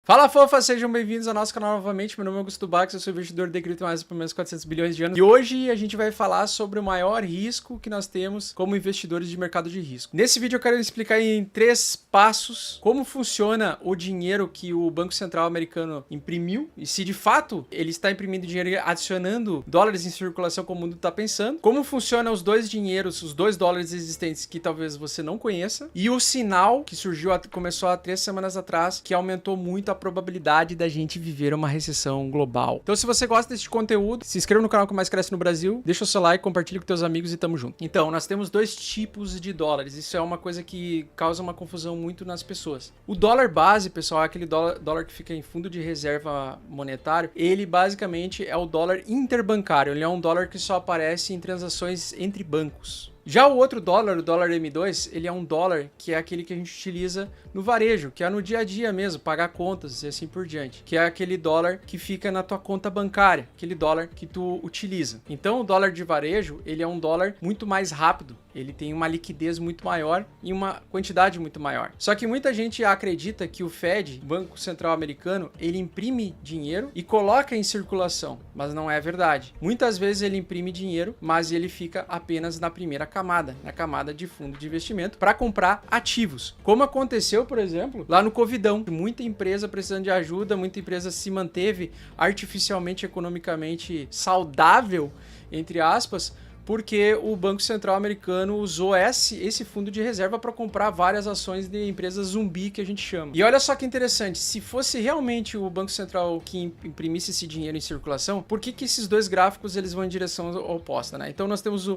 Fala, fofa! Sejam bem-vindos ao nosso canal novamente. Meu nome é Augusto Bax, eu sou investidor de cripto há mais ou menos 400 bilhões de anos. E hoje a gente vai falar sobre o maior risco que nós temos como investidores de mercado de risco. Nesse vídeo eu quero explicar em 3 passos como funciona o dinheiro que o Banco Central americano imprimiu e se de fato ele está imprimindo dinheiro e adicionando dólares em circulação como o mundo está pensando. Como funciona os dois dinheiros, os 2 dólares existentes que talvez você não conheça. E o sinal que surgiu, começou há 3 semanas atrás, que aumentou muito a probabilidade da gente viver uma recessão global. Então, se você gosta desse conteúdo, se inscreva no canal que mais cresce no Brasil, deixa o seu like, compartilha com teus amigos e tamo junto. Então, nós temos 2 tipos de dólares. Isso é uma coisa que causa uma confusão muito nas pessoas. O dólar base, pessoal, é aquele dólar que fica em fundo de reserva monetário. Ele basicamente é o dólar interbancário. Ele é um dólar que só aparece em transações entre bancos. Já o outro dólar, o dólar M2, ele é um dólar que é aquele que a gente utiliza no varejo, que é no dia a dia mesmo, pagar contas e assim por diante. Que é aquele dólar que fica na tua conta bancária, aquele dólar que tu utiliza. Então o dólar de varejo, ele é um dólar muito mais rápido. Ele tem uma liquidez muito maior e uma quantidade muito maior. Só que muita gente acredita que o Fed, Banco Central Americano, ele imprime dinheiro e coloca em circulação, mas não é verdade. Muitas vezes ele imprime dinheiro, mas ele fica apenas na primeira camada, na camada de fundo de investimento, para comprar ativos. Como aconteceu, por exemplo, lá no Covidão. Muita empresa precisando de ajuda, muita empresa se manteve artificialmente, economicamente saudável, entre aspas, porque o Banco Central americano usou esse fundo de reserva para comprar várias ações de empresas zumbi, que a gente chama. E olha só que interessante, se fosse realmente o Banco Central que imprimisse esse dinheiro em circulação, por que esses 2 gráficos eles vão em direção oposta, né? Então nós temos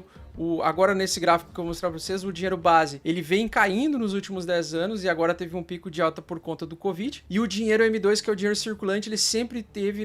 agora nesse gráfico que eu vou mostrar para vocês, o dinheiro base, ele vem caindo nos últimos 10 anos e agora teve um pico de alta por conta do Covid. E o dinheiro M2, que é o dinheiro circulante, ele sempre esteve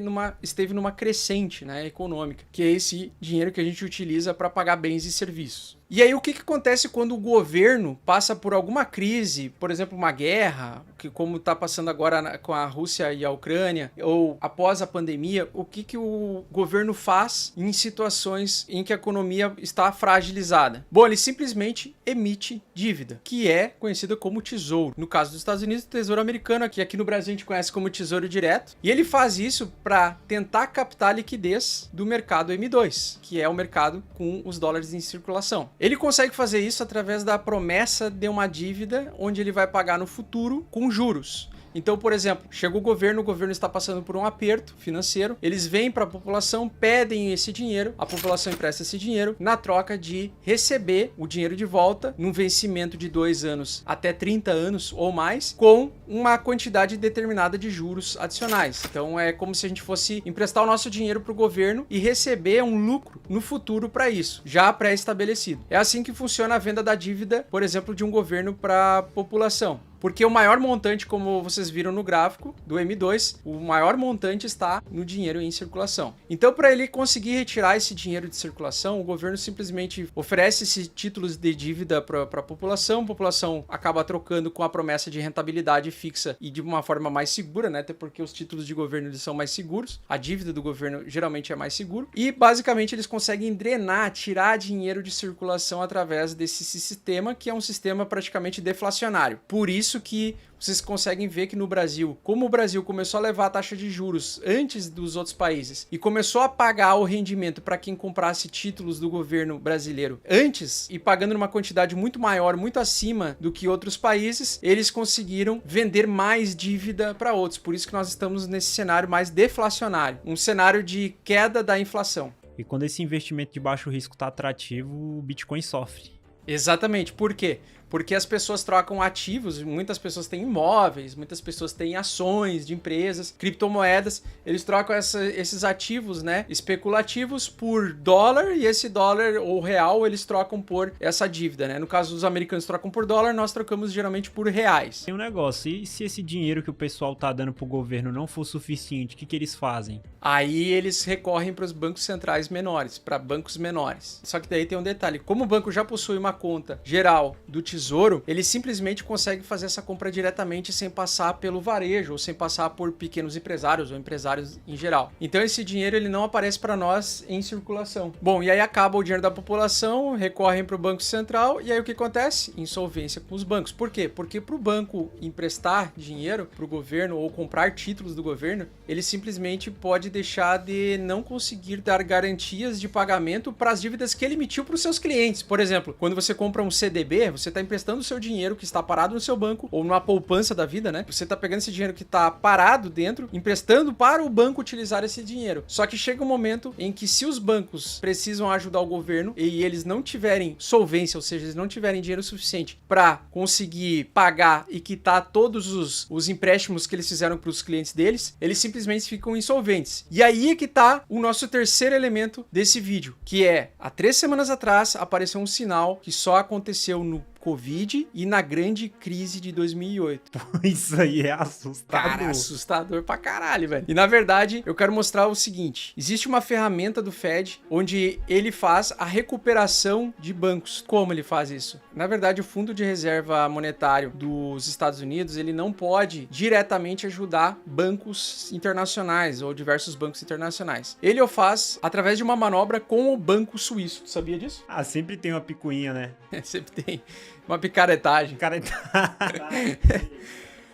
numa crescente, né, econômica, que é esse dinheiro que a gente utiliza para pagar bens e serviços. E aí o que acontece quando o governo passa por alguma crise, por exemplo, uma guerra, que como está passando agora com a Rússia e a Ucrânia, ou após a pandemia, o que o governo faz em situações em que a economia está fragilizada? Bom, ele simplesmente emite dívida, que é conhecida como tesouro. No caso dos Estados Unidos, o tesouro americano, que aqui no Brasil a gente conhece como tesouro direto, e ele faz isso para tentar captar a liquidez do mercado M2, que é o mercado com os dólares em circulação. Ele consegue fazer isso através da promessa de uma dívida onde ele vai pagar no futuro com juros. Então, por exemplo, chega o governo está passando por um aperto financeiro, eles vêm para a população, pedem esse dinheiro, a população empresta esse dinheiro na troca de receber o dinheiro de volta num vencimento de 2 anos até 30 anos ou mais, com uma quantidade determinada de juros adicionais. Então é como se a gente fosse emprestar o nosso dinheiro para o governo e receber um lucro no futuro para isso, já pré-estabelecido. É assim que funciona a venda da dívida, por exemplo, de um governo para a população. Porque o maior montante, como vocês viram no gráfico do M2, o maior montante está no dinheiro em circulação. Então, para ele conseguir retirar esse dinheiro de circulação, o governo simplesmente oferece esses títulos de dívida para a população acaba trocando com a promessa de rentabilidade fixa e de uma forma mais segura, né? Até porque os títulos de governo eles são mais seguros, a dívida do governo geralmente é mais seguro, e basicamente eles conseguem drenar, tirar dinheiro de circulação através desse sistema, que é um sistema praticamente deflacionário. Por isso que vocês conseguem ver que no Brasil, como o Brasil começou a levar a taxa de juros antes dos outros países e começou a pagar o rendimento para quem comprasse títulos do governo brasileiro antes e pagando numa quantidade muito maior, muito acima do que outros países, eles conseguiram vender mais dívida para outros. Por isso que nós estamos nesse cenário mais deflacionário, um cenário de queda da inflação. E quando esse investimento de baixo risco está atrativo, o Bitcoin sofre. Exatamente. Por quê? Porque as pessoas trocam ativos, muitas pessoas têm imóveis, muitas pessoas têm ações de empresas, criptomoedas, eles trocam esses ativos, né, especulativos por dólar, e esse dólar ou real eles trocam por essa dívida, né? No caso, os americanos trocam por dólar, nós trocamos geralmente por reais. Tem um negócio, e se esse dinheiro que o pessoal tá dando pro governo não for suficiente, o que eles fazem? Aí eles recorrem para os bancos centrais menores, para bancos menores. Só que daí tem um detalhe, como o banco já possui uma conta geral do Tesouro Tesouro, ele simplesmente consegue fazer essa compra diretamente sem passar pelo varejo ou sem passar por pequenos empresários ou empresários em geral. Então esse dinheiro ele não aparece para nós em circulação. Bom, e aí acaba o dinheiro da população, recorrem para o Banco Central e aí o que acontece? Insolvência com os bancos. Por quê? Porque para o banco emprestar dinheiro para o governo ou comprar títulos do governo, ele simplesmente pode deixar de não conseguir dar garantias de pagamento para as dívidas que ele emitiu para os seus clientes. Por exemplo, quando você compra um CDB, você está emprestando o seu dinheiro que está parado no seu banco ou numa poupança da vida, né? Você está pegando esse dinheiro que está parado dentro, emprestando para o banco utilizar esse dinheiro. Só que chega um momento em que se os bancos precisam ajudar o governo e eles não tiverem solvência, ou seja, eles não tiverem dinheiro suficiente para conseguir pagar e quitar todos os empréstimos que eles fizeram para os clientes deles, eles simplesmente ficam insolventes. E aí é que tá o nosso terceiro elemento desse vídeo, que é, há 3 semanas atrás, apareceu um sinal que só aconteceu no Covid e na grande crise de 2008. Isso aí é assustador. Cara, assustador pra caralho, velho. E na verdade, eu quero mostrar o seguinte. Existe uma ferramenta do Fed onde ele faz a recuperação de bancos. Como ele faz isso? Na verdade, o Fundo de Reserva Monetário dos Estados Unidos, ele não pode diretamente ajudar bancos internacionais ou diversos bancos internacionais. Ele o faz através de uma manobra com o Banco Suíço. Tu sabia disso? Ah, sempre tem uma picuinha, né? Sempre tem. Uma picaretagem. Cara,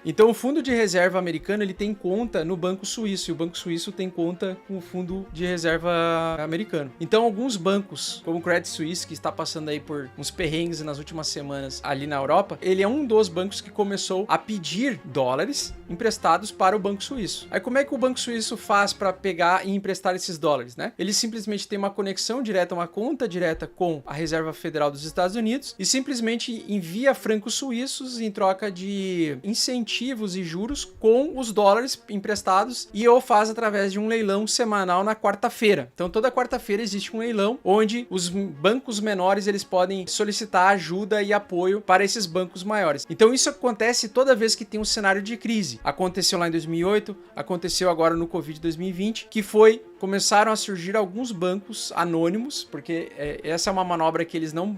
Então o Fundo de Reserva americano ele tem conta no Banco Suíço e o Banco Suíço tem conta com o Fundo de Reserva americano. Então alguns bancos, como o Credit Suisse, que está passando aí por uns perrengues nas últimas semanas ali na Europa, ele é um dos bancos que começou a pedir dólares emprestados para o Banco Suíço. Aí como é que o Banco Suíço faz para pegar e emprestar esses dólares, né? Ele simplesmente tem uma conexão direta, uma conta direta com a Reserva Federal dos Estados Unidos e simplesmente envia francos suíços em troca de incentivos e juros com os dólares emprestados e o faz através de um leilão semanal na quarta-feira. Então toda quarta-feira existe um leilão onde os bancos menores eles podem solicitar ajuda e apoio para esses bancos maiores. Então isso acontece toda vez que tem um cenário de crise. Aconteceu lá em 2008, aconteceu agora no Covid 2020, que começaram a surgir alguns bancos anônimos, porque essa é uma manobra que eles não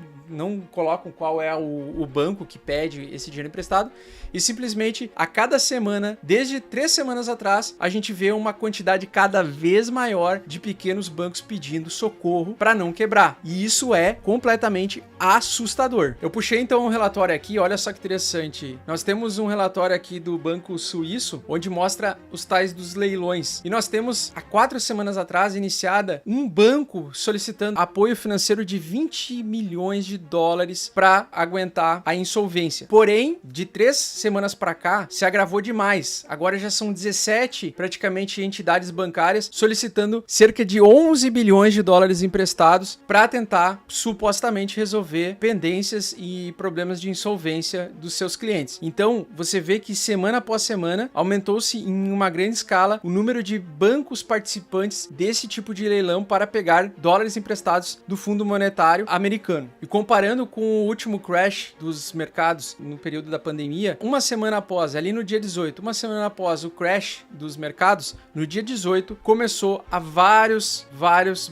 colocam qual é o banco que pede esse dinheiro emprestado, e simplesmente a cada semana, desde 3 semanas atrás, a gente vê uma quantidade cada vez maior de pequenos bancos pedindo socorro para não quebrar. E isso é completamente assustador. Eu puxei então um relatório aqui, olha só que interessante. Nós temos um relatório aqui do Banco Suíço, onde mostra os tais dos leilões. E nós temos, há 4 semanas atrás, iniciada um banco solicitando apoio financeiro de 20 milhões de dólares para aguentar a insolvência. Porém, de 3 semanas para cá, se agravou demais. Agora já são 17, praticamente, entidades bancárias solicitando cerca de 11 bilhões de dólares emprestados para tentar, supostamente, resolver pendências e problemas de insolvência dos seus clientes. Então, você vê que semana após semana, aumentou-se em uma grande escala o número de bancos participantes desse tipo de leilão para pegar dólares emprestados do Fundo Monetário americano. E comparando com o último crash dos mercados no período da pandemia, uma semana após, ali no dia 18, uma semana após o crash dos mercados, no dia 18, começou a vários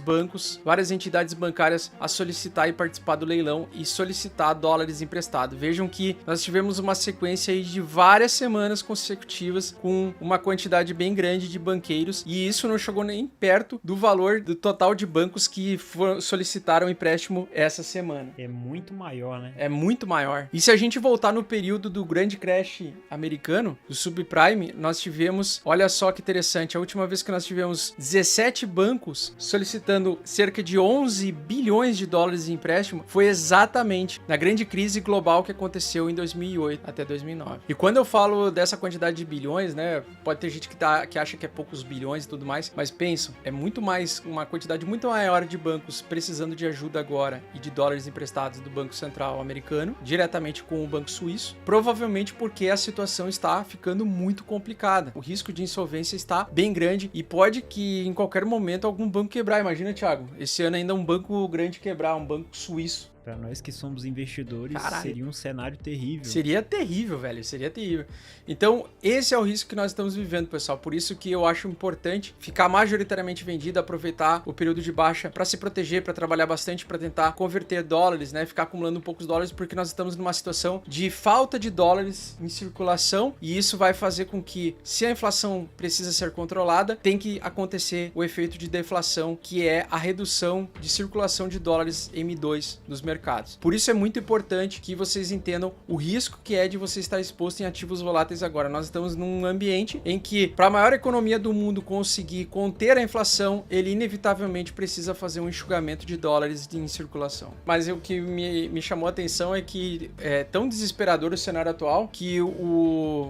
bancos, várias entidades bancárias a solicitar e participar do leilão e solicitar dólares emprestados. Vejam que nós tivemos uma sequência aí de várias semanas consecutivas com uma quantidade bem grande de banqueiros e isso não chegou nem perto do valor do total de bancos que solicitaram empréstimo essa semana. É muito maior, né? É muito maior. E se a gente voltar no período do grande crash americano, do subprime, nós tivemos, olha só que interessante, a última vez que nós tivemos 17 bancos solicitando cerca de 11 bilhões de dólares em empréstimo, foi exatamente na grande crise global que aconteceu em 2008 até 2009. E quando eu falo dessa quantidade de bilhões, né, pode ter gente que acha que é poucos bilhões e tudo mais, mas pensam, é muito mais, uma quantidade muito maior de bancos precisando de ajuda agora e de dólares emprestados do Banco Central americano, diretamente com o Banco Suíço, provavelmente porque a situação está ficando muito complicada. O risco de insolvência está bem grande e pode que em qualquer momento algum banco quebrar. Imagina, Thiago, esse ano ainda um banco grande quebrar, um banco suíço. Pra nós que somos investidores, Caralho. seria um cenário terrível. Seria terrível, velho. Seria terrível. Então, esse é o risco que nós estamos vivendo, pessoal. Por isso que eu acho importante ficar majoritariamente vendido, aproveitar o período de baixa para se proteger, para trabalhar bastante, para tentar converter dólares, né? Ficar acumulando poucos dólares, porque nós estamos numa situação de falta de dólares em circulação, e isso vai fazer com que, se a inflação precisa ser controlada, tem que acontecer o efeito de deflação, que é a redução de circulação de dólares M2 nos mercados. Por isso é muito importante que vocês entendam o risco que é de você estar exposto em ativos voláteis agora. Nós estamos num ambiente em que, para a maior economia do mundo conseguir conter a inflação, ele inevitavelmente precisa fazer um enxugamento de dólares em circulação. Mas o que me chamou a atenção é que é tão desesperador o cenário atual que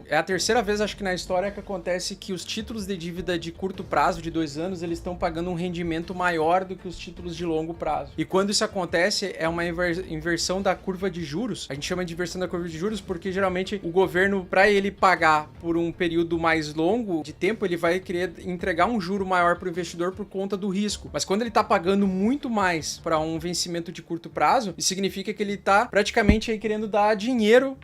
é a terceira vez, acho que na história, que acontece que os títulos de dívida de curto prazo, de 2 anos, eles estão pagando um rendimento maior do que os títulos de longo prazo. E quando isso acontece, é uma inversão da curva de juros. A gente chama de inversão da curva de juros porque geralmente o governo, para ele pagar por um período mais longo de tempo, ele vai querer entregar um juro maior para o investidor por conta do risco. Mas quando ele está pagando muito mais para um vencimento de curto prazo, isso significa que ele está praticamente aí querendo dar dinheiro,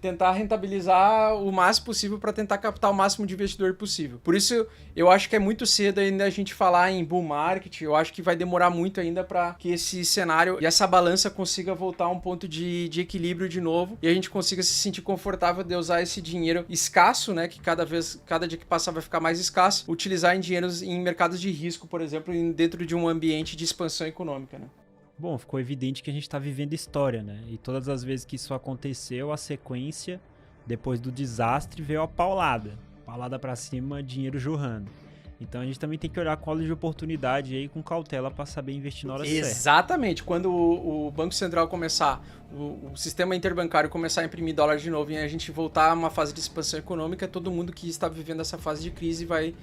tentar rentabilizar o máximo possível para tentar captar o máximo de investidor possível. Por isso, eu acho que é muito cedo ainda a gente falar em bull market. Eu acho que vai demorar muito ainda para que esse cenário e essa balança consiga voltar a um ponto de equilíbrio de novo e a gente consiga se sentir confortável de usar esse dinheiro escasso, né, que cada dia que passar vai ficar mais escasso, utilizar em dinheiros em mercados de risco, por exemplo, dentro de um ambiente de expansão econômica, né? Bom, ficou evidente que a gente tá vivendo história, né? E todas as vezes que isso aconteceu, a sequência, depois do desastre, veio a paulada. Paulada pra cima, dinheiro jorrando. Então a gente também tem que olhar com olhos de oportunidade aí, com cautela, para saber investir na hora certa. Exatamente. Quando o Banco Central começar, o sistema interbancário começar a imprimir dólar de novo e a gente voltar a uma fase de expansão econômica, todo mundo que está vivendo essa fase de crise vai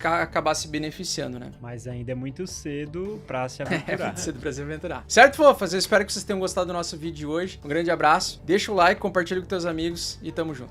acabar se beneficiando, né? Mas ainda é muito cedo para se aventurar. É muito cedo para se aventurar. Certo, fofas? Eu espero que vocês tenham gostado do nosso vídeo de hoje. Um grande abraço. Deixa o like, compartilha com teus amigos e tamo junto.